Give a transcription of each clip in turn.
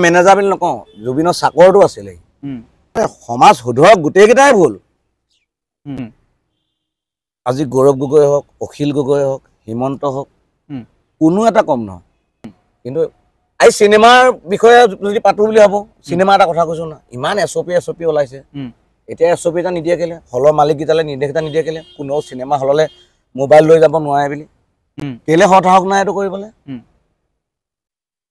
Manager বুলি নকওঁ জুবিনৰ চাকৰটো আছিলে সমাজ শুধৰক গোটেইকেইটাই ভুল আজি গৌৰৱ গগৈ হওক অখিল গগৈ হওক হিমন্ত হওক কোনো এটা কম নহয় কিন্তু এই চিনেমাৰ বিষয়ে যদি পাতো বুলি ভাবো চিনেমা এটা কথা কৈছো না ইমান এছপি ওলাইছে এতিয়া এছপি এটা নিদিয়ে কেলে হলৰ মালিককেইটালে নিৰ্দেশ এটা নিদিয়ে কেলে কোনো চিনেমা হললে মোবাইল লৈ যাব নোৱাৰে বুলি কেলে হতাহক নাই এইটো কৰিবলৈ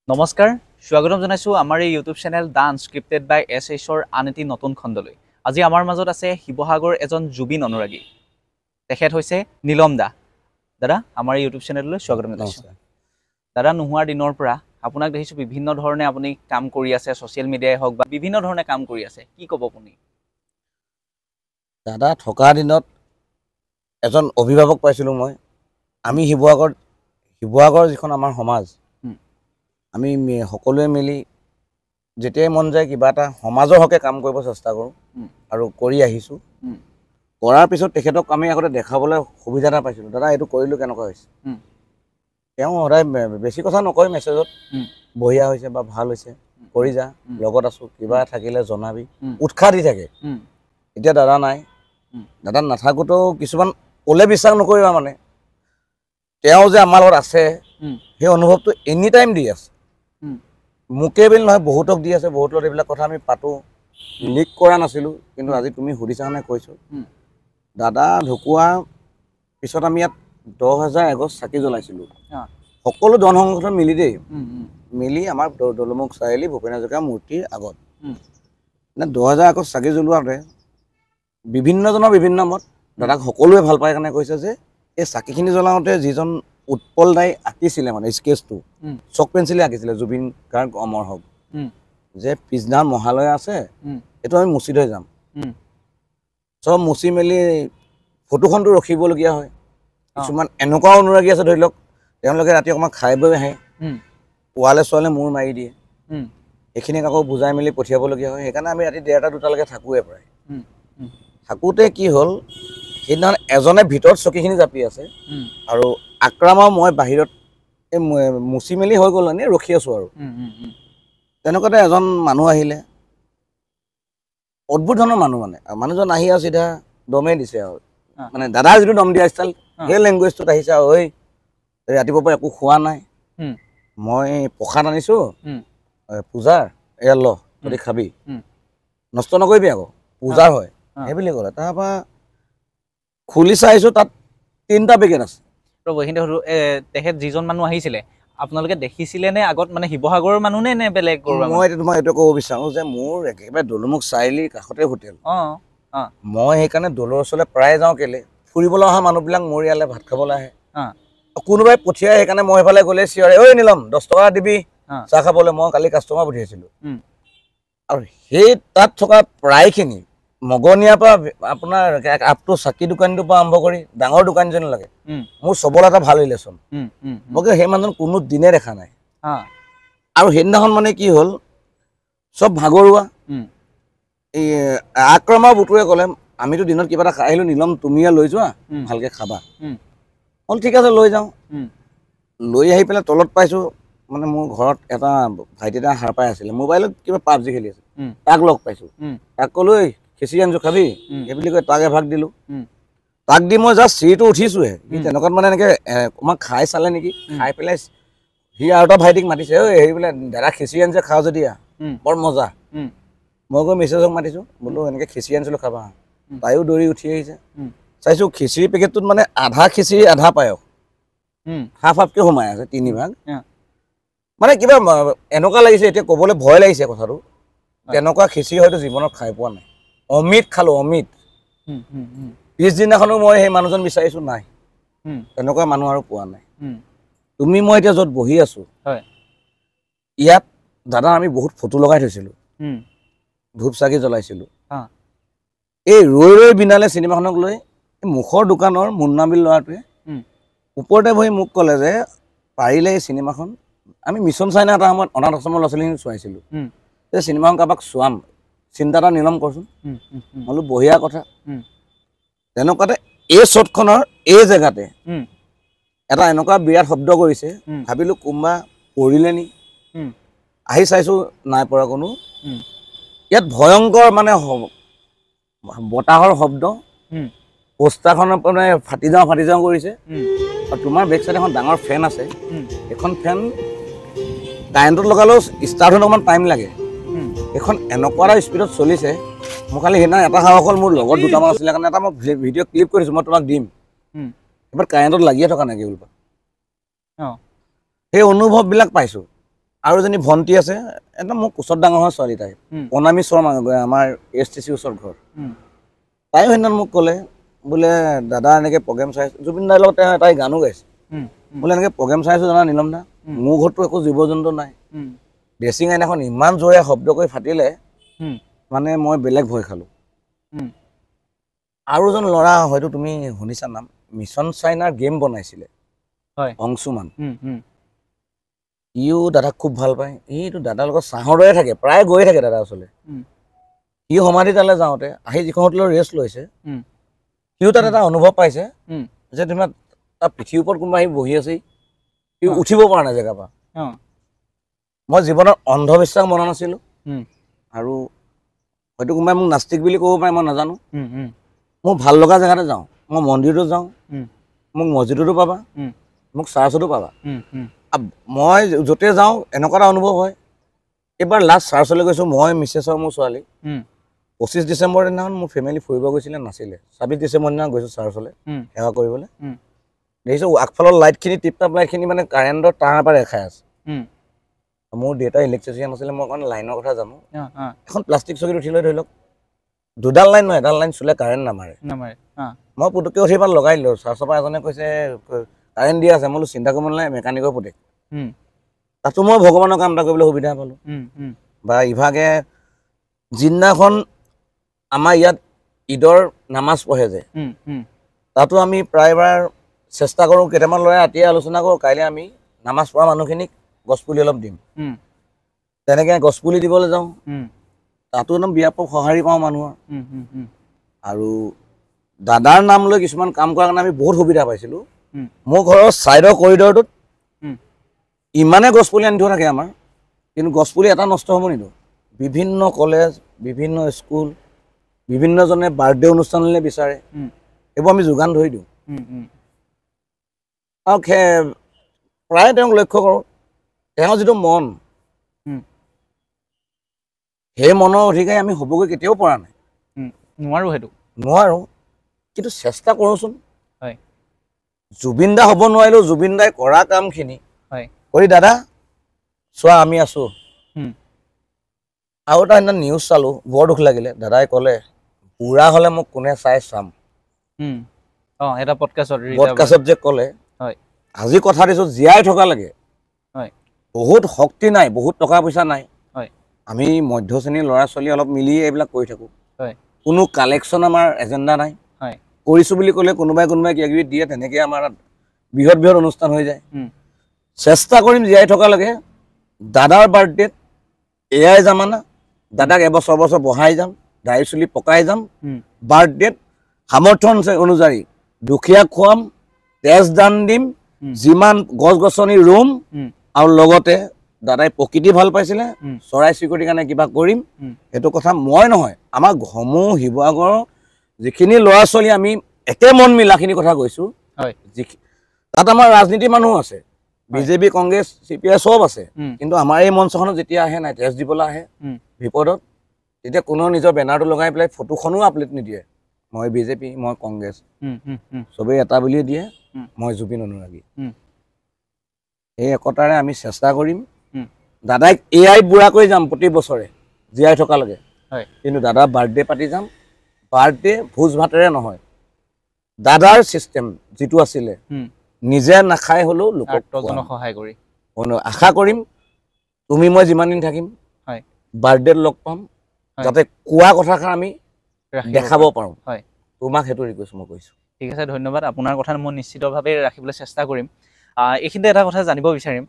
নমস্কাৰ স্বাগতম জনাইছো আমাৰ এই ইউটিউব চেনেল দা আনস্ক্ৰিপ্টেড বাই এছএছৰ আন এটি নতুন খণ্ডলৈ আজি আমাৰ মাজত আছে শিৱসাগৰ এজন জুবিন অনুৰাগী তেখেত হৈছে নীলম দা দাদা আমাৰ এই ইউটিউব চেনেললৈ স্বাগতম জনাইছো দাদা নোহোৱাৰ দিনৰ পৰা আপোনাক দেখিছো বিভিন্ন ধৰণে আপুনি কাম কৰি আছে সোশ্যাল মিডিয়াই হওক বা বিভিন্ন ধৰণে কাম কৰি আছে কি ক'ব আপুনি দাদা থকা দিনত এজন অভিভাৱক পাইছিলো মই আমি শিৱসাগৰ যিখন আমাৰ সমাজ আমি সকলোৱে মিলি যেতিয়াই মন যায় কিবা এটা সমাজৰ হকে কাম কৰিব চেষ্টা কৰোঁ আৰু কৰি আহিছোঁ কৰাৰ পিছত তেখেতক আমি আগতে দেখাবলৈ সুবিধা এটা পাইছিলোঁ দাদা এইটো কৰিলোঁ কেনেকুৱা হৈছে তেওঁ সদায় বেছি কথা নকয় মেছেজত বঢ়িয়া হৈছে বা ভাল হৈছে কৰি যা লগত আছোঁ কিবা থাকিলে জনাবি উৎসাহ দি থাকে এতিয়া দাদা নাই দাদা নাথাকোঁতেও কিছুমান ক'লে বিশ্বাস নকৰিবা মানে তেওঁ যে আমাৰ লগত আছে সেই অনুভৱটো এনি টাইম দি আছে মোকে বুলি নহয় বহুতক দি আছে বহুতৰ এইবিলাক কথা আমি পাতোঁ লিক কৰা নাছিলোঁ কিন্তু আজি তুমি সুধিছা কাৰণে কৈছোঁ দাদা ঢুকুৱা পিছত আমি ইয়াত 10,000 এগছ চাকি জ্বলাইছিলোঁ সকলো জন সংগঠন মিলি দেই মিলি আমাৰ দলমুখ চাৰিআলি ভূপেন হাজৰিকা মূৰ্তিৰ আগত 10,000 এগছ চাকি জ্বলোৱাতে বিভিন্নজনৰ বিভিন্ন মত দাদাক সকলোৱে ভাল পায় কাৰণে কৈছে যে এই চাকিখিনি জ্বলাওঁতে যিজন উৎপল দাই আঁকিছিলে মানে স্কেচটো চক পেঞ্চিলে আঁকিছিলে জুবিন গাৰ্গ অমৰ হওক যে পিছদিনা মহালয়া আছে এইটো আমি মুচি থৈ যাম চব মুচি মেলি ফটোখনটো ৰখিবলগীয়া হয় কিছুমান এনেকুৱা অনুৰাগী আছে ধৰি লওক তেওঁলোকে ৰাতি অকণমান খাই বৈ আহে পোৱালে চোৱালে মূৰ মাৰি দিয়ে এইখিনিক আকৌ বুজাই মেলি পঠিয়াবলগীয়া হয় সেইকাৰণে আমি ৰাতি 1:30 2টালৈকে থাকোৱে প্ৰায় থাকোঁতে কি হ'ল সেইদিনাখন এজনে ভিতৰত চকীখিনি জাপি আছে আৰু আক্ৰামা মই বাহিৰত এই মুচি মেলি হৈ গ'ল এনেই ৰখি আছোঁ আৰু তেনেকুৱাতে এজন মানুহ আহিলে অদ্ভুত ধৰণৰ মানুহ মানে মানুহজন আহি আৰু চিধা দমেই দিছে আৰু মানে দাদাৰ যিটো দম দিয়া ষ্টাইল সেই লেংগুৱেজটোত আহিছে আৰু ঐ ৰাতিপুৱাৰ পৰা একো খোৱা নাই মই প্ৰসাদ আনিছোঁ পূজাৰ এয়া ল তহঁতি খাবি নষ্ট নকৰিবি আকৌ পূজাৰ হয় সেই বুলি ক'লে তাৰপৰা খুলি চাইছোঁ তাত 3টা পেকেট আছে ৰ'ব এইখিনিতে সুধো তেখেত যিজন মানুহ আহিছিলে আপোনালোকে দেখিছিলে নে আগত মানে শিৱসাগৰৰ মানুহ নে বেলেগ মই তোমাক এইটো ক'ব বিচাৰোঁ যে মোৰ একেবাৰে দলমুখ চাৰিআলিৰ কাষতে হোটেল মই সেইকাৰণে দলৰ ওচৰলৈ প্ৰায় যাওঁ কেলে ফুৰিবলৈ অহা মানুহবিলাক মোৰ ইয়ালৈ ভাত খাবলৈ আহে কোনোবাই পঠিয়াই সেইকাৰণে মই সেইফালে গ'লে চিঞৰে ঐ নীলম 10 টকা দিবি চাহ খাবলৈ মই কালি কাষ্টমাৰ পঠিয়াইছিলোঁ আৰু সেই তাত থকা প্ৰায়খিনি মগনিয়াৰ পৰা আপোনাৰ আপটো চাকি দোকানটোৰ পৰা আৰম্ভ কৰি ডাঙৰ দোকানজনলৈকে মোৰ চবল এটা ভাল ৰিলেশ্যন মই সেই মানুহজন কোনো দিনে দেখা নাই আৰু সেইদিনাখন মানে কি হ'ল চব ভাগৰুৱা এই আক্ৰমা বুটুৱে ক'লে আমিতো দিনত কিবা এটা খাই আহিলোঁ নীলম তুমিয়ে লৈ যোৱা ভালকৈ খাবা হ'ল ঠিক আছে লৈ যাওঁ লৈ আহি পেলাই তলত পাইছোঁ মানে মোৰ ঘৰত এটা ভাইটি এটা সাৰ পাই আছিলে মোবাইলত কিবা পাবজি খেলি আছে তাক লগ পাইছোঁ তাক ক'লো খিচিৰি আনিছোঁ খাবি সেই বুলি কৈ তাক এভাগ দিলোঁ তাক দি মই জাষ্ট চিৰিটো উঠিছোঁহে সি তেনেকুৱাত মানে এনেকৈ অকণমান খাই চালে নেকি খাই পেলাই সি আৰু এটা ভাইটিক মাতিছে ঐ হেৰি বোলে দাদা খিচিৰি আনিছে খাওঁ যদি বৰ মজা মই গৈ মেছেজক মাতিছোঁ বোলো এনেকৈ খিচিৰি আনিছিলোঁ খাবা তাইও দৌৰি উঠি আহিছে চাইছোঁ খিচিৰি পেকেটটোত মানে আধা খিচিৰি আধা পায়স হাফকৈ সোমাই আছে 3 ভাগ মানে কিবা এনেকুৱা লাগিছে এতিয়া ক'বলৈ ভয় লাগিছে কথাটো তেনেকুৱা খিচিৰি হয়তো জীৱনত খাই পোৱা নাই অমিত খালোঁ অমিত পিছদিনাখনো মই সেই মানুহজন বিচাৰিছোঁ নাই তেনেকুৱা মানুহ আৰু পোৱা নাই তুমি মই এতিয়া য'ত বহি আছোঁ ইয়াত দাদা আমি বহুত ফটো লগাই থৈছিলোঁ ধূপ চাকি জ্বলাইছিলোঁ এই ৰৈ ৰৈ বিনালে চিনেমাখনক লৈ মুখৰ দোকানৰ মুন্নাবিল ল'ৰাটোৱে ওপৰতে বহি মোক ক'লে যে পাৰিলে এই চিনেমাখন আমি মিছন চাইনা এটা সময়ত অনাথ আশ্ৰমৰ ল'ৰা ছোৱালীখিনি চোৱাইছিলোঁ এই চিনেমাখন কাৰোবাক চোৱাম চিন্তা এটা নীলম কৰচোন মই বোলো বঢ়িয়া কথা তেনেকুৱাতে এই শ্বটখনৰ এই জেগাতে এটা এনেকুৱা বিৰাট শব্দ কৰিছে ভাবিলোঁ কোনোবা পৰিলে নি আহি চাইছোঁ নাই পৰা কোনো। উম, ইয়াত ভয়ংকৰ মানে বতাহৰ শব্দ, পোষ্টাৰখনৰ মানে ফাটি যাওঁ কৰিছে। আৰু তোমাৰ বেক চাইড এখন ডাঙৰ ফেন আছে, এখন ফেন কাৰেণ্টত লগালেও ষ্টাৰ্ট হ'লে অকণমান টাইম লাগে। এখন এনেকুৱা এটা স্পীডত চলিছে, মোৰ খালি সেইদিনা এটা সাহস হ'ল, মোৰ লগত দুটামান আছিলে কাৰণে এটা মই ভিডিঅ' ক্লিপ কৰিছোঁ, মই তোমাক দিম। এবাৰ কাৰেণ্টত লাগিয়ে থকা নাই কেবুলপাত। সেই অনুভৱবিলাক পাইছোঁ। আৰু এজনী ভণ্টি আছে, একদম মোৰ কোচত ডাঙৰ হোৱা ছোৱালী তাই, প্ৰণামী শৰ্মা, আমাৰ STC ওচৰত ঘৰ। তাইও সেইদিনা মোক ক'লে বোলে দাদা এনেকৈ প্ৰগ্ৰেম চাইছোঁ, জুবিন দাৰ লগত তাই গানো গাইছে। বোলে এনেকৈ প্ৰগ্ৰেম চাইছোঁ জানা নীলম দা, মোৰ ঘৰতো একো জীৱ জন্তু নাই, ড্ৰেছিং আইনাখন ইমান জোৰে শব্দ কৰি ফাটিলে মানে মই বেলেগ ভয় খালোঁ। আৰু এজন ল'ৰা, হয়তো তুমি শুনিছা নাম, মিছন চাইনাৰ গেম বনাইছিলে অংশুমান, ইও দাদাক খুব ভাল পায়। এইটো দাদাৰ লগত চাহৰ দৰে থাকে, প্ৰায় গৈয়ে থাকে দাদাৰ ওচৰলৈ। সি সমাধি তালৈ যাওঁতে আহি যিখন হোটেলত ৰেষ্ট লৈছে, সিও তাত এটা অনুভৱ পাইছে যে তোমাৰ তাৰ পিঠিৰ ওপৰত কোনোবা আহি বহি আছে, সি উঠিব পৰা নাই জেগাৰ পৰা। মই জীৱনত অন্ধবিশ্বাস মনা নাছিলোঁ, আৰু হয়তো কোনোবাই মোক নাস্তিক বুলি ক'ব পাৰে, মই নাজানো। মোৰ ভাল লগা জেগাতে যাওঁ, মই মন্দিৰতো যাওঁ, মোক মছজিদতো পাবা, মোক চাৰ্চতো পাবা। মই য'তে যাওঁ এনেকুৱা এটা অনুভৱ হয়। এইবাৰ লাষ্ট চাৰ্চলৈ গৈছোঁ মই, মিছেছ আৰু মোৰ ছোৱালী। 25 ডিচেম্বৰ দিনাখন মোৰ ফেমিলি ফুৰিব গৈছিলে, নাছিলে। 26 ডিচেম্বৰ দিনা গৈছোঁ চাৰ্চলৈ সেৱা কৰিবলৈ। দেখিছোঁ আগফালৰ লাইটখিনি, টিপটাপ লাইটখিনি মানে কাৰেণ্টৰ তাঁৰ পৰা ৰেখাই আছে। মোৰ দেউতা ইলেক্ট্ৰিচিয়ান আছিলে, মই অকণ লাইনৰ কথা জানো। এখন প্লাষ্টিক চকীত উঠি লৈ ধৰি লওক, দুডাল লাইন নহয়, এডাল লাইন চুলে কাৰেণ্ট নামাৰে। মই পুটুককৈ উঠি পাত লগাই দিলোঁ। চাৰ্চৰ পৰা এজনে কৈছে কাৰেণ্ট দিয়া আছে, মই বোলো চিন্তা কৰিব নালাগে, মেকানিকৰ পুতেক। তাতো মই ভগৱানৰ কাম এটা কৰিবলৈ সুবিধা পালোঁ। বা ইভাগে যিদিনাখন আমাৰ ইয়াত ঈদৰ নামাজ পঢ়ে যে, তাতো আমি প্ৰায়বাৰ চেষ্টা কৰোঁ, কেইটামান ল'ৰাই ৰাতিয়ে আলোচনা কৰোঁ, কাইলৈ আমি নামাজ পঢ়া মানুহখিনিক গছপুলি অলপ দিম। তেনেকৈ গছপুলি দিবলৈ যাওঁ, তাতো একদম ব্যাপক সঁহাৰি পাওঁ মানুহৰ। আৰু দাদাৰ নাম লৈ কিছুমান কাম কৰাৰ কাৰণে আমি বহুত সুবিধা পাইছিলোঁ। মোৰ ঘৰৰ ছাইডৰ কৰিডৰটোত ইমানে গছপুলি আনি থোৱা থাকে আমাৰ, কিন্তু গছপুলি এটা নষ্ট হ'ব নিদিওঁ। বিভিন্ন কলেজ, বিভিন্ন স্কুল, বিভিন্নজনে বাৰ্থডে অনুষ্ঠানলৈ বিচাৰে, এইবোৰ আমি যোগান ধৰি দিওঁ। আৰু প্ৰায় তেওঁক লক্ষ্য কৰোঁ, তেওঁৰ যিটো মন, সেই মনৰ অধিকাৰী আমি হ'বগৈ কেতিয়াও পৰা নাই। নোৱাৰোঁ, কিন্তু চেষ্টা কৰোঁচোন। জুবিন দা হ'ব নোৱাৰিলেও জুবিন দাই কৰা কামখিনি কৰি দাদা চোৱা আমি আছোঁ। আৰু এটা সেইদিনা নিউজ চালোঁ, বৰ দুখ লাগিলে। দাদাই ক'লে বুঢ়া হ'লে মোক কোনে চাই চাম। পডকাষ্টত যে ক'লে, আজি কথা দিছোঁ জীয়াই থকা লাগে, বহুত শক্তি নাই, বহুত টকা পইচা নাই, আমি মধ্য শ্ৰেণীৰ ল'ৰা ছোৱালী অলপ মিলি এইবিলাক কৰি থাকোঁ, কোনো কালেকশ্যন আমাৰ এজেণ্ডা নাই। কৰিছোঁ বুলি ক'লে কোনোবাই কিবা কিবি দিয়ে, তেনেকৈ আমাৰ বৃহৎ অনুষ্ঠান হৈ যায়। চেষ্টা কৰিম জীয়াই থকা লাগে। দাদাৰ বাৰ্থডেত এয়াই জামানা, দাদাক এবছৰ বঢ়াই যাম, দাড়ি চুলি পকাই যাম। বাৰ্থডেত সামৰ্থ্য অনুযায়ী দুখীয়াক খুৱাম, তেজ দান দিম, যিমান গছ গছনি ৰুম, আৰু লগতে দাদাই প্ৰকৃতি ভাল পাইছিলে, চৰাই চিৰিকটিৰ কাৰণে কিবা কৰিম। সেইটো কথা মই নহয়, আমাৰ সমূহ শিৱসাগৰৰ যিখিনি ল'ৰা ছোৱালী আমি একে মন মিলাখিনি কথা কৈছোঁ। তাত আমাৰ ৰাজনীতিৰ মানুহ আছে, বিজেপি, কংগ্ৰেছ, CPI চব আছে, কিন্তু আমাৰ এই মঞ্চখনত যেতিয়া আহে নাই তেজ দিবলৈ আহে বিপদত, তেতিয়া কোনো নিজৰ বেনাৰটো লগাই পেলাই ফটোখনো আপলোড নিদিয়ে, মই বিজেপি, মই কংগ্ৰেছ, চবেই এটা বুলিয়ে দিয়ে, মই জুবিন অনুৰাগী। এই একতাৰে আমি চেষ্টা কৰিম। দাদাক AI বুঢ়া কৰি যাম প্ৰতি বছৰে জীয়াই থকালৈকে, কিন্তু দাদাৰ বাৰ্থডে পাতি যাম। বাৰ্থডে ভোজ ভাতেৰে নহয়, দাদাৰ চিষ্টেম যিটো আছিলে, নিজে নাখাই হ'লেও লোকক সহায় কৰি আশা কৰিম। তুমি মই যিমান দিন থাকিম বাৰ্থডেত লগ পাম, যাতে কোৱা কথাষাৰ আমি দেখাব পাৰোঁ। তোমাক সেইটো ৰিকুৱেষ্ট মই কৰিছোঁ। ঠিক আছে, ধন্যবাদ। আপোনাৰ কথা মই নিশ্চিতভাৱে ৰাখিবলৈ চেষ্টা কৰিম। এইখিনিতে এটা কথা জানিব বিচাৰিম,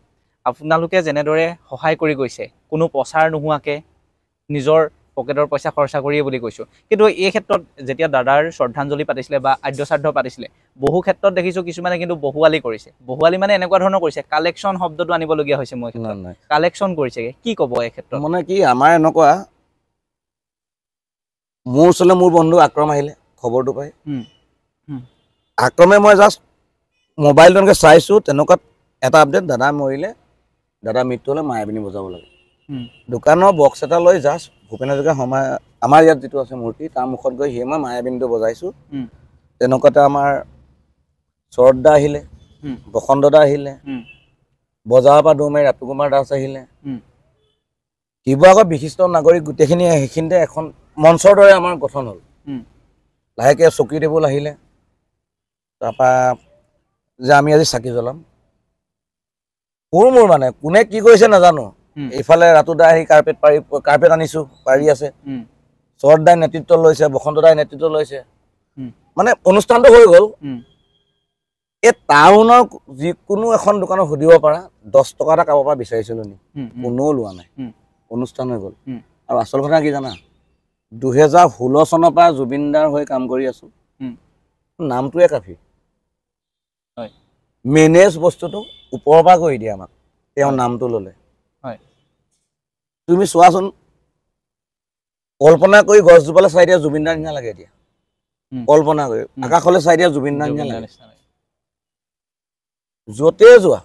আপোনালোকে যেনেদৰে সহায় কৰি গৈছে, কোনো প্ৰচাৰ নোহোৱাকৈ নিজৰ পকেটৰ পইচা খৰচা কৰিয়ে বুলি কৈছোঁ কিন্তু এই ক্ষেত্ৰত যেতিয়া দাদাৰ শ্ৰদ্ধাঞ্জলি পাতিছিলে বা আদ্য শ্ৰাদ্ধ পাতিছিলে বহু ক্ষেত্ৰত দেখিছোঁ কিছুমানে কিন্তু বহুৱালি কৰিছে বহুৱালি মানে এনেকুৱা ধৰণৰ কৰিছে কালেকশ্যন শব্দটো আনিবলগীয়া হৈছে মই কালেকশ্যন কৰিছে কি ক'ব এই ক্ষেত্ৰত মানে কি আমাৰ এনেকুৱা মোৰ ওচৰলৈ মোৰ বন্ধু আক্ৰম আহিলে খবৰটো পাই আক্ৰমে মই জাষ্ট মোবাইলটো এনেকৈ চাইছোঁ তেনেকুৱাত এটা আপডেট দাদা মৰিলে দাদা মৃত্যু হ'লে মায়াবিনী বজাব লাগে দোকানৰ বক্স এটা লৈ জাষ্ট ভূপেন হাজৰিকা আমাৰ ইয়াত যিটো আছে মূৰ্তি তাৰ মুখত গৈ সেই মই মায়াবিনীটো বজাইছোঁ তেনেকুৱাতে আমাৰ শৰৎ দা আহিলে বসন্ত দা আহিলে বজাৰৰ পৰা দৌৰ মাৰি ৰাতুকুমাৰ দাস আহিলে শিৱসাগৰ বিশিষ্ট নাগৰিক গোটেইখিনি সেইখিনিতে এখন মঞ্চৰ দৰে আমাৰ গঠন হ'ল লাহেকৈ চকী টেবুল আহিলে তাৰপৰা যে আমি আজি চাকি জ্বলাম মোৰ মানে কোনে কি কৰিছে নাজানো এইফালে ৰাতুদা আহি কাৰ্পেট আনিছোঁ পাৰি আছে শৰৎ দাই নেতৃত্ব লৈছে বসন্ত দাই নেতৃত্ব লৈছে মানে অনুষ্ঠানটো হৈ গ'ল এই টাউনৰ যিকোনো এখন দোকানত সুধিব পাৰা 10 টকা এটা কাৰোবাৰ পৰা বিচাৰিছিলোঁ নি কোনেও লোৱা নাই অনুষ্ঠান হৈ গ'ল আৰু আচল কথা কি জানা 2016 চনৰ পৰা জুবিনদাৰ হৈ কাম কৰি আছোঁ নামটোৱে কাফি মেনেজ বস্তুটো ওপৰৰ পৰা কৰি দিয়ে আমাক তেওঁৰ নামটো ল'লে তুমি চোৱাচোন কল্পনা কৰি গছজোপালৈ চাই দিয়া জুবিনদাৰ নিচিনা লাগে এতিয়া কল্পনা কৰি আকাশলৈ চাই দিয়া জুবিনদাৰ নিচিনা লাগে য'তে যোৱা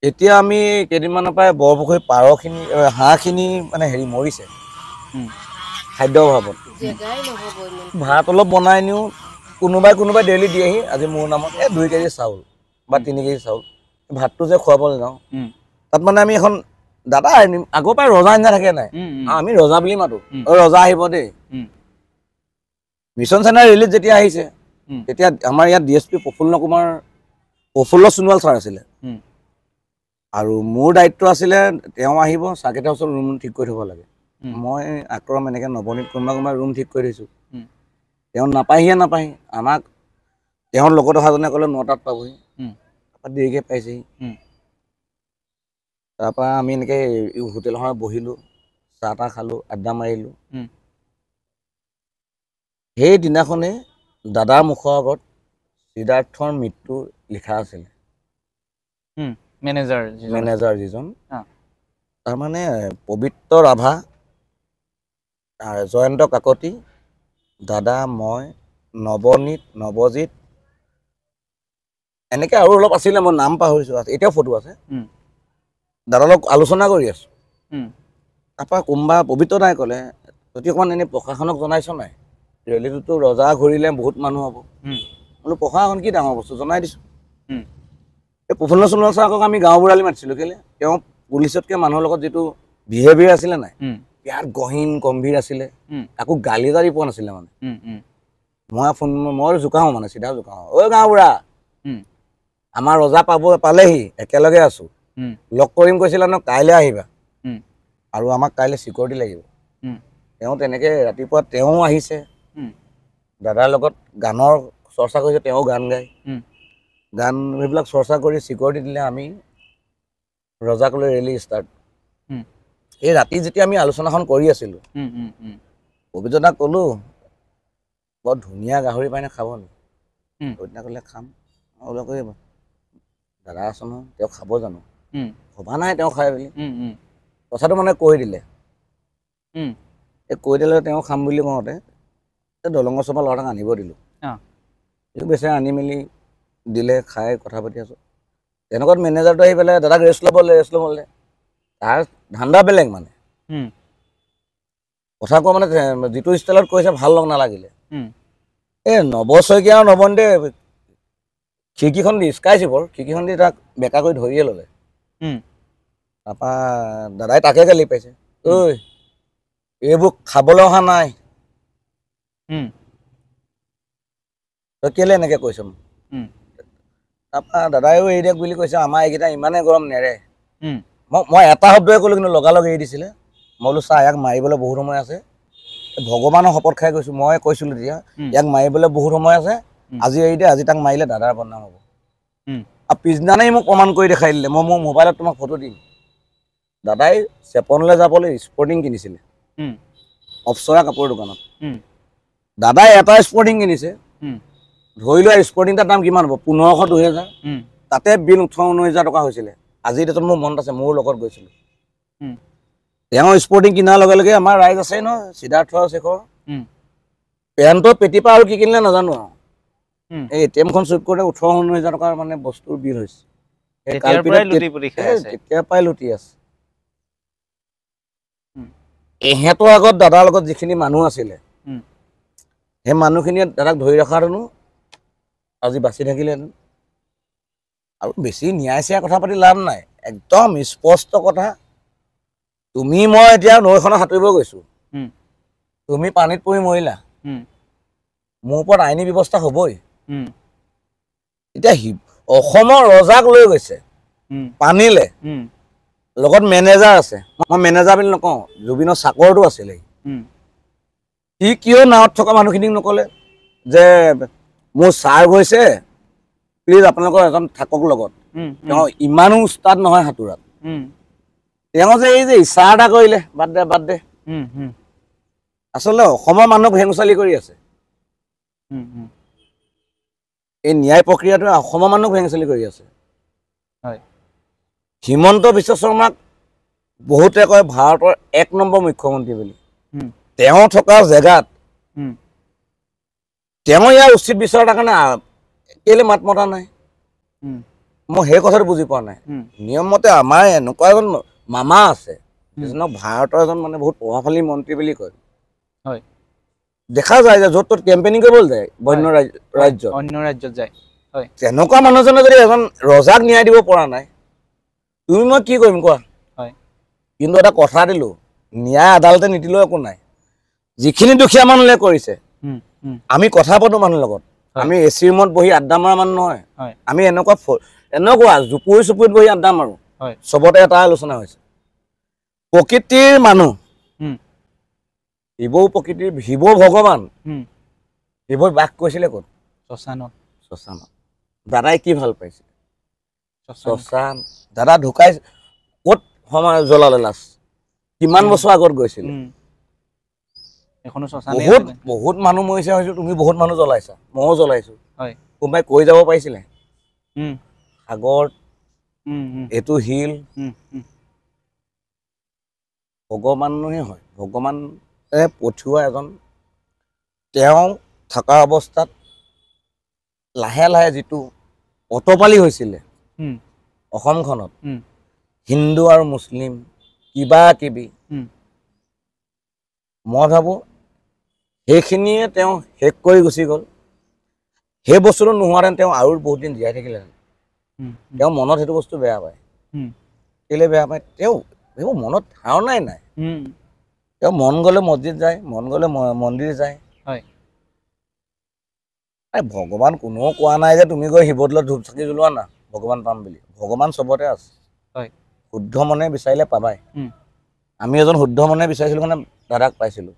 এতিয়া আমি কেইদিনমানৰ পৰাই বৰপুখুৰী পাৰখিনি হাঁহখিনি মানে হেৰি মৰিছে খাদ্য অভাৱত ভাত অলপ বনাই নিওঁ কোনোবাই ডেইলি দিয়েহি আজি মোৰ নামত 2 কেজি চাউল বা 3 কেজি চাউল ভাতটো যে খুৱাবলৈ যাওঁ তাত মানে আমি এখন দাদা আগৰ পৰাই ৰজা আঞ্জা থাকে নাই আমি ৰজা বুলি মাতো ৰজা আহিব দেই মিছন চেনাৰ ৰিলিজ যেতিয়া আহিছে তেতিয়া আমাৰ ইয়াত DSP প্ৰফুল্ল সোণোৱাল ছাৰ আছিলে আৰু মোৰ দায়িত্ব আছিলে তেওঁ আহিব চাকেইটাৰ ওচৰত ৰুম ঠিক কৰি থ'ব লাগে মই আক্ৰম এনেকৈ নৱনীত কোনোবা ৰুম ঠিক কৰি থৈছোঁ তেওঁ নাপায়হিয়ে আমাক তেওঁৰ লগত অহাজনে ক'লে 9টাত পাবহি তাৰপৰা দেৰিকৈ পাইছেহি তাৰপৰা আমি এনেকৈ হোটেলখনত বহিলোঁ চাহ তাহ খালোঁ আড্ডা মাৰিলোঁ সেই দিনাখনেই দাদাৰ মুখৰ আগত সিদ্ধাৰ্থৰ মৃত্যু লিখা আছিলে মেনেজাৰ যিজন তাৰমানে পবিত্ৰ ৰাভা জয়ন্ত কাকতি দাদা মই নৱনীত নৱজিত এনেকৈ আৰু অলপ আছিলে মই নাম পাহৰিছোঁ এতিয়াও ফটো আছে দাদাৰ লগত আলোচনা কৰি আছোঁ তাৰপৰা কোনোবা পবিত্ৰ দাই ক'লে যদি অকণমান এনেই প্ৰশাসনক জনাইছ নাই ৰেলীটোতো ৰজা ঘূৰিলে বহুত মানুহ হ'ব বোলো প্ৰশাসন কি ডাঙৰ বস্তু জনাই দিছোঁ এই প্ৰফুল্ল সোণোৱাল ছাৰক আমি গাঁওবুঢ়ালি মাতিছিলোঁ কেলৈ তেওঁ পুলিচতকৈ মানুহৰ লগত যিটো বিহেভিয়াৰ আছিলে নাই বিৰাট গহীন গম্ভীৰ আছিলে আকৌ গালি জাৰি পোৱা নাছিলে মানে মই জোকাওঁ মানে চিধা জোকাওঁ ঐ গাঁওবুঢ়া আমাৰ ৰজা পালেহি একেলগে আছোঁ লগ কৰিম কৈছিলা ন কাইলৈ আহিবা আৰু আমাক কাইলৈ চিকিউৰিটি লাগিব তেওঁ তেনেকৈ ৰাতিপুৱা তেওঁ আহিছে দাদাৰ লগত গানৰ চৰ্চা কৰিছে তেওঁ গান গায় গান সেইবিলাক চৰ্চা কৰি চিকিউৰিটি দিলে আমি ৰজাক লৈ ৰেলী ষ্টাৰ্ট এই ৰাতি যেতিয়া আমি আলোচনাখন কৰি আছিলোঁ পবিত্ৰ দাক ক'লোঁ বৰ ধুনীয়া গাহৰি পাইনে খাব নি পবিত্ৰ দাই ক'লে খাম মই কৈ দাদা আছোঁ নহয় তেওঁ খাব জানো ভবা নাই তেওঁ খাই বুলি কথাটো মানে কৈ দিলে এই কৈ দিলে তেওঁ খাম বুলি কওঁতে দলঙৰ চপা ল'ৰাটাক আনিব দিলোঁ এইটো বেচেৰা আনি মেলি দিলে খাই কথা পাতি আছোঁ তেনেকুৱাত মেনেজাৰটো আহি পেলাই দাদাক ৰেষ্ট ল'বলৈ তাৰ ধান্দা বেলেগ মানে কথা কোৱা মানে যিটো ষ্টাইলত কৈছে ভাল লগ নালাগিলে এই নৱ শইকীয়া আৰু নৱনীতে খিৰিকীখন দি স্কাইচিপৰ খিৰিকীখন দি তাক বেকা কৰি ধৰিয়ে ল'লে তাৰপৰা দাদাই তাকে গালি পাইছে ঐ এইবোৰ খাবলৈ অহা নাই তই কেলৈ এনেকৈ কৈছ তাৰপৰা দাদাইও এৰি দিয়ক বুলি কৈছে আমাৰ এইকেইটা ইমানেই গৰম নেৰে মই এটা শব্দই ক'লোঁ কিন্তু লগালগ এৰি দিছিলে মই বোলো চা ইয়াক মাৰিবলৈ বহুত সময় আছে ভগৱানৰ শপত খাই কৈছোঁ মই কৈছিলোঁ তেতিয়া ইয়াক মাৰিবলৈ বহুত সময় আছে আজি এৰি দে আজি তাক মাৰিলে দাদাৰ বদনাম হ'ব আৰু পিছদিনাই মোক প্ৰমাণ কৰি দেখাই দিলে মই মোৰ মোবাইলত তোমাক ফটো দিম দাদাই চেপনলৈ যাবলৈ স্পৰ্টিং কিনিছিলে অপ্সৰা কাপোৰৰ দোকানত দাদাই এটা স্পৰ্টিং কিনিছে ধৰি লোৱা স্পৰ্টিং এটাৰ দাম কিমান হ'ব 1500 2000 তাতে বিল 18-19 টকা হৈছিলে আজি ডেটত মোৰ মনত আছে মোৰ লগত গৈছিলোঁ তেওঁ স্পৰ্টিং কিনাৰ লগে লগে আমাৰ ৰাইজ আছে ন সিদ্ধাৰ্থ শেখৰ পেণ্টৰ পেটিপা আৰু কি কিনিলে নাজানো আৰু এই এটিএমখন চুইপ কৰোঁতে 18-19 টকাৰ মানে বস্তুৰ বিল হৈছে তেতিয়াৰ পৰাই লুটি আছে এহেঁতৰ আগত দাদাৰ লগত যিখিনি মানুহ আছিলে সেই মানুহখিনিয়ে দাদাক ধৰি ৰখাহেঁতেনো আজি বাচি থাকিলেহেঁতেন আৰু বেছি ন্যায় চিয়াৰ কথা পাতি লাভ নাই একদম স্পষ্ট কথা তুমি মই এতিয়া নৈখনত সাঁতুৰিব গৈছোঁ তুমি পানীত পৰি মৰিলা মোৰ ওপৰত আইনী ব্যৱস্থা হ'বই এতিয়া অসমৰ ৰজাক লৈ গৈছে পানীলে লগত মেনেজাৰ আছে মই মেনেজাৰ বুলি নকওঁ জুবিনৰ চাকৰটো আছিলে সি কিয় নাৱত থকা মানুহখিনিক নক'লে যে মোৰ ছাৰ গৈছে প্লিজ আপোনালোকৰ এজন থাকক লগত তেওঁ ইমানো উস্তাদ নহয় সাঁতোৰাত তেওঁ যে এই যে ইচ্ছা এটা কৰিলে বাদ দে আচলতে অসমৰ মানুহক ভেঙুচালি কৰি আছে এই ন্যায় প্ৰক্ৰিয়াটোৱে অসমৰ মানুহক ভেঙুচালি কৰি আছে হিমন্ত বিশ্ব শৰ্মাক বহুতে কয় ভাৰতৰ 1 নম্বৰ মুখ্যমন্ত্ৰী বুলি তেওঁ থকা জেগাত তেওঁ ইয়াৰ উচিত বিচাৰ এটাৰ কাৰণে কেলে মাত মতা নাই মই সেই কথাটো বুজি পোৱা নাই নিয়মমতে আমাৰ এনেকুৱা এজন মামা আছে যিজনক ভাৰতৰ এজন মানে বহুত প্ৰভাৱশালী মন্ত্ৰী বুলি কয় দেখা যায় যে য'ত ত'ত কেম্পেইনিং কৰিবলৈ যায় অন্য ৰাজ্যত যায় তেনেকুৱা মানুহজনে যদি এজন ৰজাক ন্যায় দিব পৰা নাই তুমি মই কি কৰিম কোৱা কিন্তু এটা কথা দিলো ন্যায় আদালতে নিদিলেও একো নাই যিখিনি দুখীয়া মানুহে কৰিছে আমি কথা পাতো মানুহৰ লগত আমি এচি ৰুমত বহি আড্ডা মাৰা মানুহ নহয় আমি এনেকুৱা জুপুৰি চুপুৰিত বহি আড্ডা মাৰো চবতে এটা আলোচনা হৈছে প্ৰকৃতিৰ মানুহ শিৱ ভগৱান শিৱই বাস কৰিছিলে ক'ত শ্মশানত দাদাই কি ভাল পাইছে শ্মশান দাদা ঢুকাই ক'ত সময় জ্বলালে লাছ কিমান বছৰ আগত গৈছিল বহুত মানুহ মৰিছে হয়তো তুমি বহুত মানুহ জ্বলাইছা ময়ো জ্বলাইছো কোনোবাই কৈ যাব পাৰিছিলে সাগৰ এইটো শিল ভগৱানেই হয় ভগৱানে পঠিওৱা এজন তেওঁ থকা অৱস্থাত লাহে লাহে যিটো অটপালি হৈছিলে অসমখনত হিন্দু আৰু মুছলিম কিবা কিবি মই ভাবোঁ সেইখিনিয়ে তেওঁ শেষ কৰি গুচি গ'ল সেই বস্তুটো নোহোৱাহেঁতেন তেওঁ আৰু বহুত দিন জীয়াই থাকিলেহেঁতেন তেওঁ মনত সেইটো বস্তু বেয়া পায় কেলৈ বেয়া পায় তেওঁ এইবোৰ মনত ধাৰণাই নাই তেওঁ মন গ'লে মছজিদ যায় মন গ'লে মন্দিৰ যায় ভগৱান কোনেও কোৱা নাই যে তুমি গৈ শিৱদৌলত ধূপ চাকি জ্বলোৱা না ভগৱান পাম বুলি ভগৱান চবতে আছে শুদ্ধ মনে বিচাৰিলে পাবাই আমি এজন শুদ্ধ মনে বিচাৰিছিলোঁ মানে দাদাক পাইছিলোঁ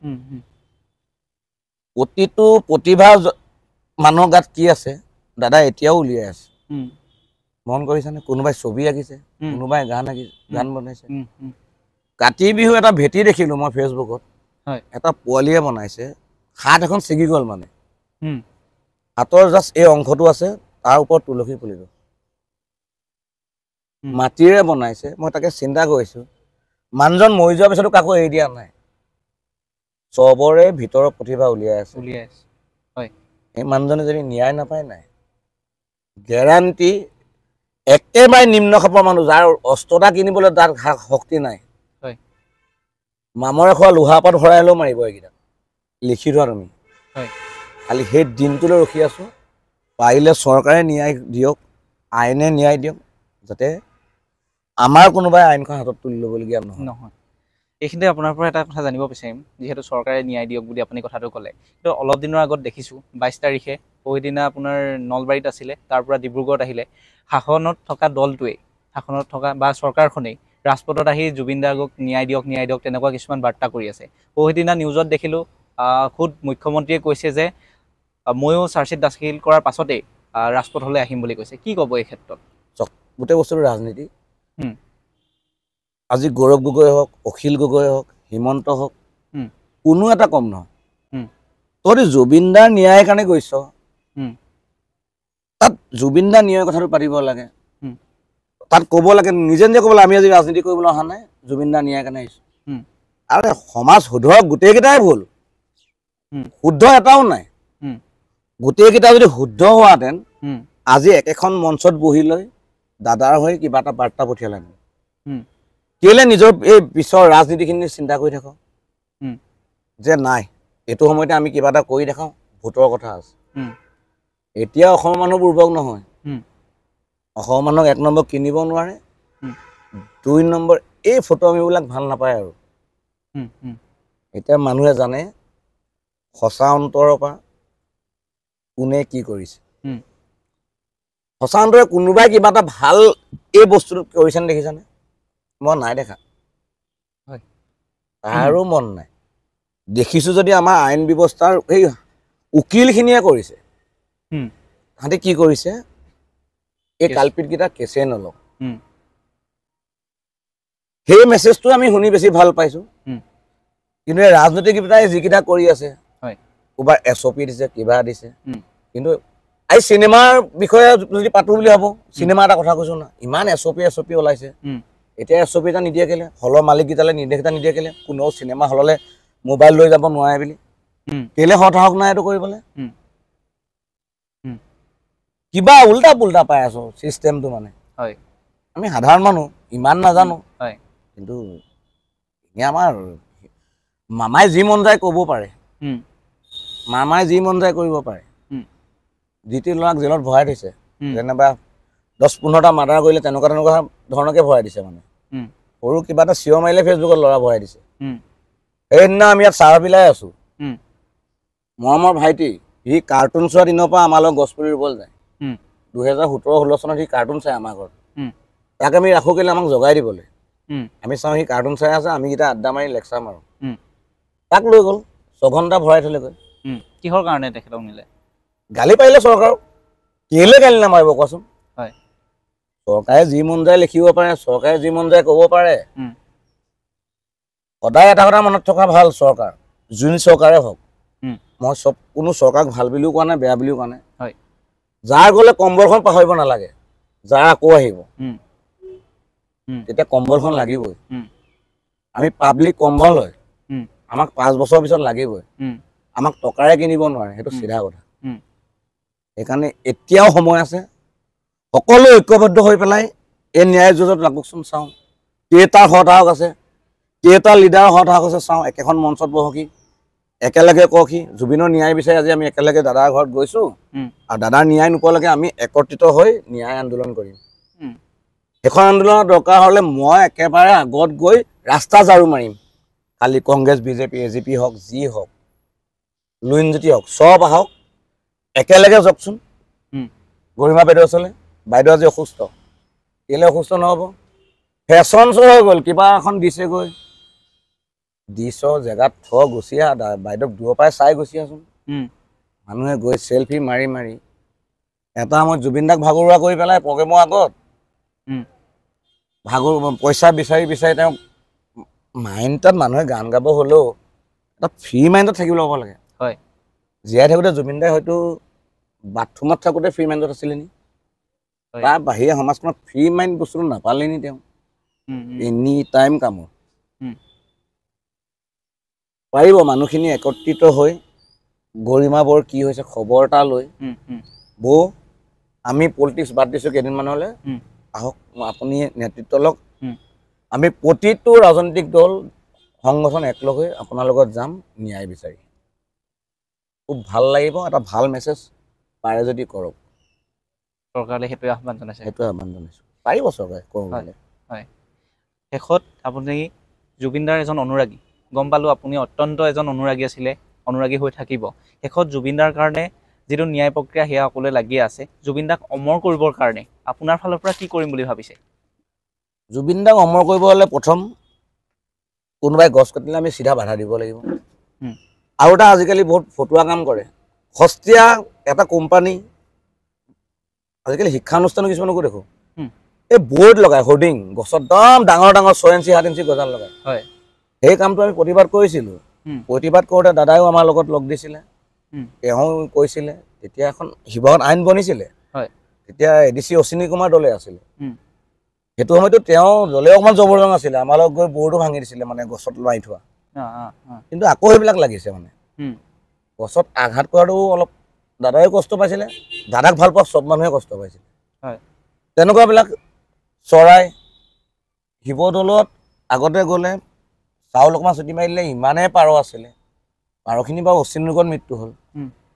প্ৰতিটো প্ৰতিভা মানুহৰ গাত কি আছে দাদা এতিয়াও উলিয়াই আছে মন কৰিছেনে কোনোবাই ছবি আঁকিছে কোনোবাই গান বনাইছে কাতি বিহু এটা ভেটি দেখিলোঁ মই ফেচবুকত এটা পোৱালীয়ে বনাইছে হাত এখন ছিগি গ'ল মানে হাতৰ জাষ্ট এই অংশটো আছে তাৰ ওপৰত তুলসী পুলিটো মাটিৰে বনাইছে মই তাকে চিন্তা কৰিছোঁ মানুহজন মৰি যোৱাৰ পিছতো কাকো এৰি দিয়া নাই চবৰে ভিতৰৰ প্ৰতিভা উলিয়াই আছে এই মানুহজনে যদি ন্যায় নাপায় নাই গেৰাণ্টি একেবাৰে নিম্ন খাপৰ মানুহ যাৰ অস্ত্ৰতা কিনিবলৈ তাৰ শক্তি নাই মামৰে খোৱা লোহা পাত ভৰাই হ'লেও মাৰিব এইকেইটা লিখি থোৱা তুমি খালি সেই দিনটোলৈ ৰখি আছোঁ পাৰিলে চৰকাৰে ন্যায় দিয়ক আইনে ন্যায় দিয়ক যাতে আমাৰ কোনোবাই আইনখন হাতত তুলি ল'বলগীয়া নহয় এইখিনিতে আপোনাৰ পৰা এটা কথা জানিব বিচাৰিম যিহেতু চৰকাৰে ন্যায় দিয়ক বুলি আপুনি কথাটো ক'লে কিন্তু অলপ দিনৰ আগত দেখিছোঁ 22 তাৰিখে পৰহিদিনা আপোনাৰ নলবাৰীত আছিলে তাৰ পৰা ডিব্ৰুগড়ত আহিলে শাসনত থকা দলটোৱে শাসনত থকা বা চৰকাৰখনেই ৰাজপথত আহি জুবিন দাক ন্যায় দিয়ক তেনেকুৱা কিছুমান বাৰ্তা কৰি আছে পৰহিদিনা নিউজত দেখিলোঁ খুদ মুখ্যমন্ত্ৰীয়ে কৈছে যে ময়ো চাৰ্জশ্বিট দাখিল কৰাৰ পাছতেই ৰাজপথলৈ আহিম বুলি কৈছে কি ক'ব এই ক্ষেত্ৰত গোটেই বস্তুটো ৰাজনীতি আজি গৌৰৱ গগৈ হওক অখিল গগৈ হওক হিমন্ত হওক কোনো এটা কম নহয় তহঁতি জুবিনদাৰ ন্যায়ৰ কাৰণে গৈছ তাত জুবিনদাৰ ন্যায়ৰ কথাটো পাতিব লাগে তাত ক'ব লাগে নিজে নিজে ক'ব লাগে আমি আজি ৰাজনীতি কৰিবলৈ অহা নাই জুবিনদাৰ ন্যায়ৰ কাৰণে আহিছোঁ আৰু সমাজ শুদ্ধক গোটেইকেইটাই ভুল শুদ্ধ এটাও নাই গোটেইকেইটা যদি শুদ্ধ হোৱাহেঁতেন আজি একেখন মঞ্চত বহি লৈ দাদাৰ হৈ কিবা এটা বাৰ্তা পঠিয়ালে কেলে নিজৰ এই পিছৰ ৰাজনীতিখিনি চিন্তা কৰি থাকক যে নাই এইটো সময়তে আমি কিবা এটা কৰি দেখাওঁ ভোটৰ কথা আছে এতিয়া অসমৰ মানুহ বুৰ্বক নহয় অসমৰ মানুহক 1 নম্বৰ কিনিব নোৱাৰে 2 নম্বৰ এই ফটোমিবিলাক ভাল নাপায় আৰু এতিয়া মানুহে জানে সঁচা অন্তৰৰ পৰা কোনে কি কৰিছে সঁচা অন্তৰে কোনোবাই কিবা এটা ভাল এই বস্তুটো কৰিছেনে দেখিছানে মই নাই দেখা তাৰো মন নাই দেখিছোঁ যদি আমাৰ আইন ব্যৱস্থাৰ এই উকিলখিনিয়ে কৰিছে তাহাঁতি কি কৰিছে এই কালপিতকেইটা কেছে নলওঁ সেই মেছেজটো আমি শুনি বেছি ভাল পাইছোঁ কিন্তু এই ৰাজনীতিকেইটাই যিকেইটা কৰি আছে ক'ৰবাৰ SOP দিছে কিবা দিছে কিন্তু এই চিনেমাৰ বিষয়ে যদি পাতোঁ বুলি ভাবোঁ চিনেমা এটা কথা কৈছোঁ না ইমান SOP ওলাইছে এতিয়া SOP এটা নিদিয়ে কেলে হলৰ মালিককেইটালৈ নিৰ্দেশ এটা নিদিয়ে কেলে কোনেও চিনেমা হললৈ মোবাইল লৈ যাব নোৱাৰে বুলি কেলে সাহস নাই এইটো কৰিবলৈ কিবা উল্টা পুল্টা পাই আছোঁ চিষ্টেমটো মানে আমি সাধাৰণ মানুহ ইমান নাজানো কিন্তু এনে আমাৰ মামাই যি মন যায় ক'ব পাৰে মামাই যি মন যায় কৰিব পাৰে যিটি ল'ৰাক জেলত ভৰাই থৈছে যেনিবা 10-15টা মাৰ্ডাৰ কৰিলে তেনেকুৱা ধৰণকে ভৰাই দিছে মানে সৰু কিবা এটা চিঞৰ মাৰিলে ফেচবুকত ল'ৰা ভৰাই দিছে সেইদিনা আমি ইয়াত চাহ বিলাই আছোঁ মৰমৰ ভাইটি সি কাৰ্টুন চোৱা দিনৰ পৰা আমাৰ লগত গছপুলি ৰুবলৈ যায় 2017-16 চনত সি কাৰ্টুন চাই আমাৰ ঘৰত তাক আমি ৰাখোঁ কেলে আমাক জগাই দিবলৈ আমি চাওঁ সি কাৰ্টুন চাই আছে আমি কেইটা আড্ডা মাৰি লেকচাৰ মাৰোঁ তাক লৈ গ'ল 6 ঘণ্টা ভৰাই থ'লেগৈ কিহৰ কাৰণে তেখেতক নিলে গালি পাৰিলে চৰকাৰক কেলে গালি নামাৰিব কোৱাচোন চৰকাৰে যি মন যায় লিখিব পাৰে চৰকাৰে যি মন যায় ক'ব পাৰে সদায় এটা কথা মনত থকা ভাল চৰকাৰ যোন চৰকাৰে হওক মই কোনো চৰকাৰক ভাল বুলিও কোৱা নাই বেয়া বুলিও কোৱা নাই যাৰ গ'লে কম্বলখন পাহৰিব নালাগে যাৰ আকৌ আহিব তেতিয়া কম্বলখন লাগিবই আমি পাব্লিক কম্বল হয় আমাক 5 বছৰ পিছত লাগিবই আমাক টকাৰে কিনিব নোৱাৰে সেইটো চিধা কথা সেইকাৰণে এতিয়াও সময় আছে সকলো ঐক্যবদ্ধ হৈ পেলাই এই ন্যায় যুঁজত লাগকচোন চাওঁ কেইটা হতাহক আছে কেইটা লিডাৰ হতাহক আছে চাওঁ একেখন মঞ্চত বহকি একেলগে কওঁকি জুবিনৰ ন্যায় বিচাৰি আজি আমি একেলগে দাদাৰ ঘৰত গৈছোঁ আৰু দাদাৰ ন্যায় নোপোৱালৈকে আমি একত্ৰিত হৈ ন্যায় আন্দোলন কৰিম এখন আন্দোলনৰ দৰকাৰ হ'লে মই একেবাৰে আগত গৈ ৰাস্তা ঝাৰু মাৰিম খালি কংগ্ৰেছ বিজেপি AGP হওক যি হওক লুইনজ্যোতি হওক চব আহক একেলগে যাওকচোন গৰিমা বাইদেউ ওচৰলৈ বাইদেউ আজি অসুস্থ কেলে অসুস্থ নহ'ব ফেশ্বন শ্ব' হৈ গ'ল কিবা এখন দিছেগৈ দিছ জেগাত গুচি আহা বাইদেউক দূৰৰ পৰাই চাই গুচি আহচোন মানুহে গৈ চেলফি মাৰি মাৰি এটা সময়ত জুবিনদাক ভাগৰুৱা কৰি পেলাই প্ৰগ্ৰেমৰ আগত পইচা বিচাৰি বিচাৰি তেওঁক মাইণ্ডত মানুহে গান গাব হ'লেও এটা ফ্ৰী মাইণ্ডত থাকিব ল'ব লাগে জীয়াই থাকোঁতে জুবিনদাই হয়তো বাথৰুমত থাকোঁতে ফ্ৰী মাইণ্ডত আছিলে নি তাৰ বাহিৰে সমাজখনত ফ্ৰী মাইণ্ড বস্তুটো নাপালে নি তেওঁ এনি টাইম কামত পাৰিব মানুহখিনি একত্ৰিত হৈ গৰিমা বৰ কি হৈছে খবৰ এটা লৈ বৌ আমি পলিটিক্স বাদ দিছোঁ কেইদিনমানলৈ আহক আপুনি নেতৃত্ব লওক আমি প্ৰতিটো ৰাজনৈতিক দল সংগঠন একলগ হৈ আপোনাৰ লগত যাম ন্যায় বিচাৰি খুব ভাল লাগিব এটা ভাল মেছেজ পাৰে যদি কৰক চৰকাৰলৈ সেইটোৱে আহ্বান জনাইছোঁ পাৰিব চৰকাৰে কৰিবলৈ শেষত আপুনি জুবিনদাৰ এজন অনুৰাগী গম পালোঁ আপুনি অত্যন্ত এজন অনুৰাগী আছিলে অনুৰাগী হৈ থাকিব শেষত জুবিনদাৰ কাৰণে যিটো ন্যায় প্ৰক্ৰিয়া সেয়া সকলোৱে লাগি আছে জুবিনদাক অমৰ কৰিবৰ কাৰণে আপোনাৰ ফালৰ পৰা কি কৰিম বুলি ভাবিছে জুবিনদাক অমৰ কৰিব হ'লে প্ৰথম কোনোবাই গছ কাটিলে আমি চিধা বাধা দিব লাগিব আৰু এটা আজিকালি বহুত ফটুৱা কাম কৰে সস্তীয়া এটা কোম্পানী আজিকালি শিক্ষানুষ্ঠানো কিছুমানকো দেখোঁ এই বৰ্ড লগায় হোৰ্ডিং গছত একদম ডাঙৰ ডাঙৰ 6 ইঞ্চি 7 ইঞ্চি গজাল লগায় সেই কামটো আমি প্ৰতিবাদ কৰিছিলোঁ প্ৰতিবাদ কৰোঁতে দাদাইও আমাৰ লগত লগ দিছিলে তেওঁ কৈছিলে তেতিয়া এখন শিৱসাগৰত আইন বনিছিলে তেতিয়া ADC অশ্বিনী কুমাৰ দলে আছিলে সেইটো সময়তো তেওঁ দলে অকণমান জবৰদস্ত আছিলে আমাৰ লগত গৈ বৰ্ডো ভাঙি দিছিলে মানে গছত মাৰি থোৱা কিন্তু আকৌ সেইবিলাক লাগিছে মানে গছত আঘাত কৰাটো অলপ দাদাইও কষ্ট পাইছিলে দাদাক ভাল পোৱা চব মানুহে কষ্ট পাইছিলে তেনেকুৱাবিলাক চৰাই শিৱদৌলত আগতে গ'লে চাউল অকণমান ছুটি মাৰি দিলে ইমানেই পাৰ আছিলে পাৰখিনি বাৰু অশ্বিন ৰোগত মৃত্যু হ'ল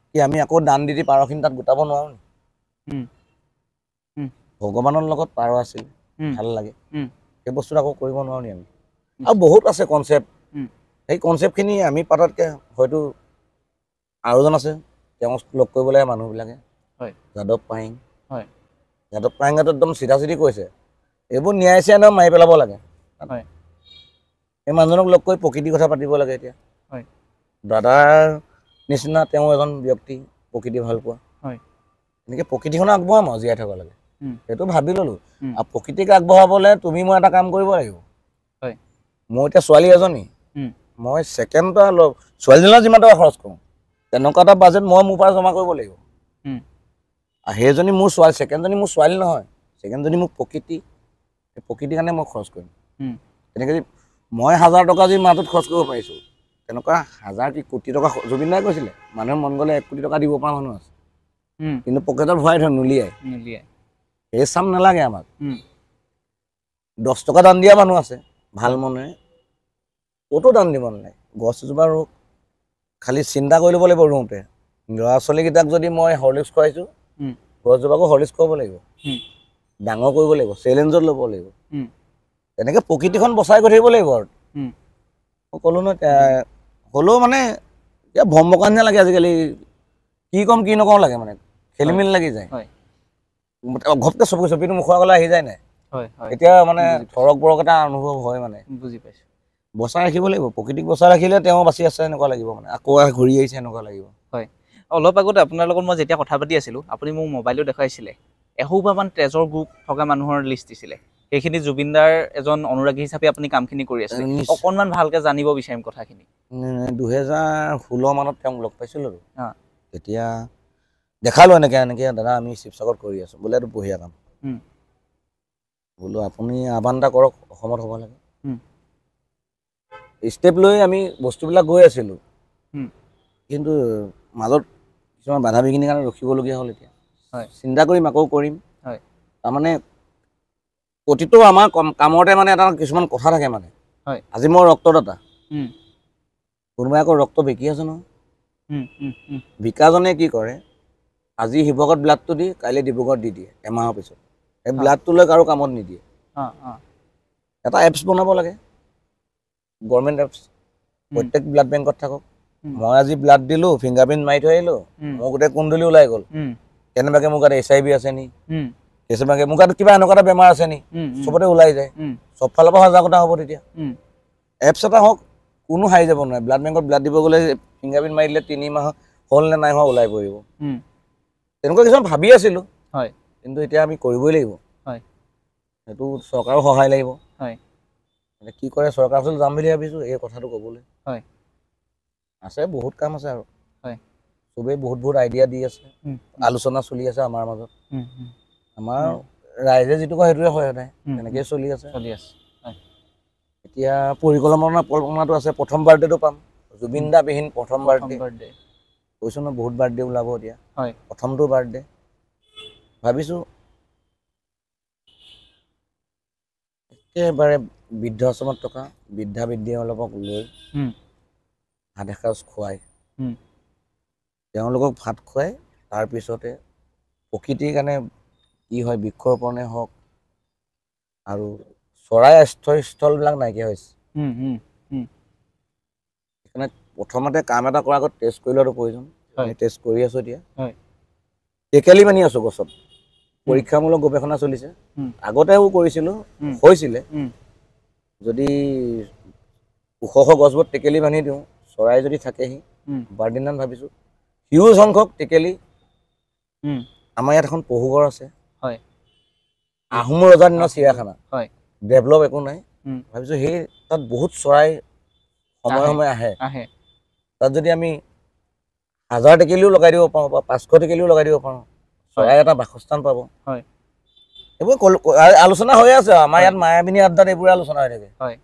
কি আমি আকৌ দান দি পাৰখিনি তাত গোটাব নোৱাৰোঁ ভগৱানৰ লগত পাৰ আছিল ভাল লাগে সেই বস্তুটো আকৌ কৰিব নোৱাৰোঁ নি আমি আৰু বহুত আছে কনচেপ্ট সেই কনচেপ্টখিনি আমি পাতাতকৈ হয়তো আৰু এজন আছে তেওঁক লগ কৰিব লাগে মানুহবিলাকে যাদৱ পায়েং যাদৱ পায়েঙেতো একদম চিধা চিধি কৈছে এইবোৰ ন্যায় চিয়াই নহয় মাৰি পেলাব লাগে এই মানুহজনক লগ কৰি প্ৰকৃতিৰ কথা পাতিব লাগে এতিয়া দাদাৰ নিচিনা তেওঁ এজন ব্যক্তি প্ৰকৃতি ভাল পোৱা এনেকৈ প্ৰকৃতিখনক আগবঢ়াম আৰু জীয়াই থ'ব লাগে সেইটো ভাবি ল'লোঁ আৰু প্ৰকৃতিক আগবঢ়াবলৈ তুমি মই এটা কাম কৰিব লাগিব মোৰ এতিয়া ছোৱালী এজনী মই ছেকেণ্ড ছোৱালীজনীলৈ যিমান টকা খৰচ কৰোঁ তেনেকুৱা এটা বাজেট মই মোৰ পৰা জমা কৰিব লাগিব আৰু সেইজনী মোৰ ছোৱালী ছেকেণ্ডজনী মোৰ ছোৱালী নহয় ছেকেণ্ডজনী মোৰ প্ৰকৃতিৰ কাৰণে মই খৰচ কৰিম তেনেকৈ মই 1000 টকা যদি মাহটোত খৰচ কৰিব পাৰিছোঁ তেনেকুৱা 1000 কি কোটি টকা জুবিন দাই কৈছিলে মানুহৰ মন গ'লে 1 কোটি টকা দিব পৰা মানুহ আছে কিন্তু পকেটত ভৰাই থয় নুলিয়াই সেই চাম নালাগে আমাক 10 টকা দান দিয়া মানুহ আছে ভাল মনেৰে ক'তো দান দিব নালাগে গছ এজোপা ৰুওক খালি চিন্তা কৰি ল'ব লাগিব ৰুওঁতে ল'ৰা ছোৱালীকেইটাক যদি মই হৰলিক্স খুৱাইছোঁ গছজোপাকো হৰলিক্স খুৱাব লাগিব ডাঙৰ কৰিব লাগিব চেলেঞ্জত ল'ব লাগিব তেনেকৈ প্ৰকৃতিখন বচাই গৈ থাকিব লাগিব আৰু ক'লো নহয় হ'লেও মানে এতিয়া ভম্বকা নিচিনা লাগে আজিকালি কি ক'ম কি নকওঁ লাগে মানে খেলি মেলি লাগি যায় ঘপকৈ চপিটো মুখৰ আগলৈ আহি যায় নাই এতিয়া মানে ধৰক বৰক এটা অনুভৱ হয় মানে বুজি পাইছোঁ বচাই ৰাখিব লাগিব প্ৰকৃতিক বচাই ৰাখিলে তেওঁ বাচি আছে এনেকুৱা লাগিব মানে আকৌ ঘূৰি আহিছে এনেকুৱা লাগিব অলপ আগতে আপোনাৰ লগত মই যেতিয়া কথা পাতি আছিলোঁ আপুনি মোক মোবাইলো দেখুৱাইছিলে এসোপামান তেজৰ গ্ৰুপ থকা মানুহৰ লিষ্ট দিছিলে সেইখিনি জুবিনদাৰ এজন অনুৰাগী হিচাপে আপুনি কামখিনি কৰি আছে অকণমান ভালকৈ জানিব বিচাৰিম কথাখিনি 2016 মানত তেওঁক লগ পাইছিলোঁ আৰু তেতিয়া দেখালোঁ এনেকৈ দাদা আমি শিৱসাগৰত কৰি আছোঁ বোলে এইটো বঢ়িয়া কাম বোলো আপুনি আহ্বান এটা কৰক অসমত হ'ব লাগে ষ্টেপ লৈ আমি বস্তুবিলাক গৈ আছিলোঁ কিন্তু মাজত কিছুমান বাধা বিঘিনিৰ কাৰণে ৰখিবলগীয়া হ'ল এতিয়া চিন্তা কৰিম আকৌ কৰিম তাৰমানে প্ৰতিটো আমাৰ কামতে মানে এটা কিছুমান কথা থাকে মানে আজি মই ৰক্তদাতা কোনোবাই আকৌ ৰক্ত বিকি আছে নহয় বিকাজনে কি কৰে আজি শিৱসাগৰত ব্লাডটো দি কাইলৈ ডিব্ৰুগড়ত দি দিয়ে এমাহৰ পিছত এই ব্লাডটো লৈ কাৰো কামত নিদিয়ে এটা এপছ বনাব লাগে গভৰ্ণমেণ্ট এপছ প্ৰত্যেক ব্লাড বেংকত থাকক মই আজি ব্লাড দিলোঁ ফিংগাৰপ্ৰিণ্ট মাৰি থৈ আহিলোঁ মোৰ গোটেই কুণ্ডলী ওলাই গ'ল কেনেবাকৈ মোৰ গাত HIV আছে নি কেনেবাকৈ মোৰ গাত কিবা এনেকুৱা এটা বেমাৰ আছে নি চবতে ওলাই যায় চব ফালৰ পৰা সজাগতা হ'ব তেতিয়া এপছ এটা হওক কোনো হাৰি যাব নোৱাৰে ব্লাড বেংকত ব্লাড দিব গ'লে ফিংগাৰপ্ৰিণ্ট মাৰি দিলে 3 মাহ হ'ল নে নাই হোৱা ওলাই পৰিব তেনেকুৱা কিছুমান ভাবি আছিলোঁ কিন্তু এতিয়া আমি কৰিবই লাগিব সেইটো চৰকাৰৰ সহায় লাগিব কি কৰে চৰকাৰৰ ওচৰত যাম বুলি ভাবিছোঁ এই কথাটো ক'বলৈ আছে বহুত কাম আছে আৰু চবেই বহুত আইডিয়া দি আছে আলোচনা চলি আছে আমাৰ মাজত আমাৰ ৰাইজে যিটো কয় সেইটোৱে হয় সদায় তেনেকৈয়ে চলি আছে এতিয়া পৰিকল্পনাটো আছে প্ৰথম বাৰ্থডেটো পাম জুবিন দা বিহীন প্ৰথম বাৰ্থডে কৈছোঁ নহয় বহুত বাৰ্থডে ওলাব এতিয়া প্ৰথমটো বাৰ্থডে ভাবিছোঁ একেবাৰে বৃদ্ধাশ্ৰমত থকা বৃদ্ধা অলপক লৈ ভাত এসাঁজ খুৱাই তেওঁলোকক ভাত খুৱাই তাৰপিছতে প্ৰকৃতিৰ কাৰণে কি হয় বৃক্ষৰোপণে হওক আৰু চৰাই আশ্ৰয়স্থলবিলাক নাইকিয়া হৈছে সেইকাৰণে প্ৰথমতে কাম এটা কৰাৰ আগত টেষ্ট কৰি লোৱাটো প্ৰয়োজন আমি টেষ্ট কৰি আছোঁ এতিয়া টেকেলি বান্ধি আছোঁ গছত পৰীক্ষামূলক গৱেষণা চলিছে আগতেও কৰিছিলোঁ হৈছিলে যদি ওখ গছবোৰত টেকেলি বান্ধি দিওঁ চৰাই যদি থাকেহি বাৰদিনমান ভাবিছোঁ হিউজ সংখ্যক টেকেলি আমাৰ ইয়াত এখন পহুঘৰ আছে আহোম ৰজাৰ দিনৰ চিৰিয়াখানা ডেভেলপ একো নাই ভাবিছোঁ সেই তাত বহুত চৰাই সময়ে সময়ে আহে তাত যদি আমি 1000 টেকেলিও লগাই দিব পাৰোঁ বা 500 টেকেলিও লগাই দিব পাৰোঁ, চৰাই এটা বাসস্থান পাব। হয়। এইবোৰ আলোচনা হৈ আছে। আমাৰ ইয়াত মায়াবিনী আড্ডাত এইবোৰে আলোচনা হৈ থাকে। হয়।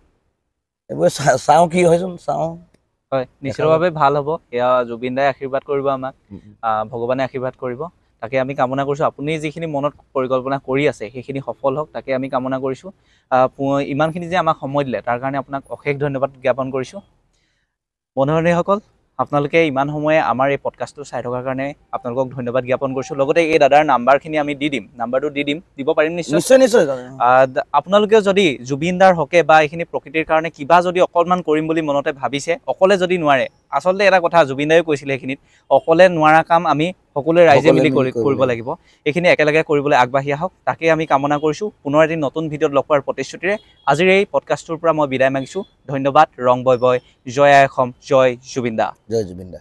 এইবোৰ চাওঁ কি হয়চোন, চাওঁ। হয়, নিশ্চিতভাৱে ভাল হ'ব। এয়া জুবিন দাই আশীৰ্বাদ কৰিব আমাক, ভগৱানে আশীৰ্বাদ কৰিব। তাকে আমি কামনা কৰিছোঁ। আপুনি যিখিনি মনত পৰিকল্পনা কৰি আছে সেইখিনি সফল হওক, তাকে আমি কামনা কৰিছোঁ। ইমানখিনি যে আমাক সময় দিলে তাৰ কাৰণে আপোনাক অশেষ ধন্যবাদ জ্ঞাপন কৰিছোঁ। বন্ধু-বান্ধৱীসকল, আপোনালোকে ইমান সময়ে আমাৰ এই পডকাষ্টটো চাই থকাৰ কাৰণে আপোনালোকক ধন্যবাদ জ্ঞাপন কৰিছোঁ। লগতে এই দাদাৰ নাম্বাৰখিনি আমি দি দিম, নাম্বাৰটো দি দিম, দিব পাৰিম নিশ্চয়। নিশ্চয়। আপোনালোকে যদি জুবিন দাৰ হকে বা এইখিনি প্ৰকৃতিৰ কাৰণে কিবা যদি অকণমান কৰিম বুলি মনতে ভাবিছে, অকলে যদি নোৱাৰে, আচলতে এটা কথা জুবিন দায়েও কৈছিলে এইখিনিত, অকলে নোৱাৰা কাম আমি সকলোৱে ৰাইজে মিলি কৰিব লাগিব। এইখিনি একেলগে কৰিবলৈ আগবাঢ়ি আহক, তাকে আমি কামনা কৰিছোঁ। পুনৰ এদিন নতুন ভিডিঅ'ত লগ পোৱাৰ প্ৰতিশ্ৰুতিৰে আজিৰ এই পডকাষ্টটোৰ পৰা মই বিদায় মাগিছোঁ। ধন্যবাদ। ৰং বয় বয়, জয় আই অসম, জয় জুবিন দা। জয় জুবিন দা।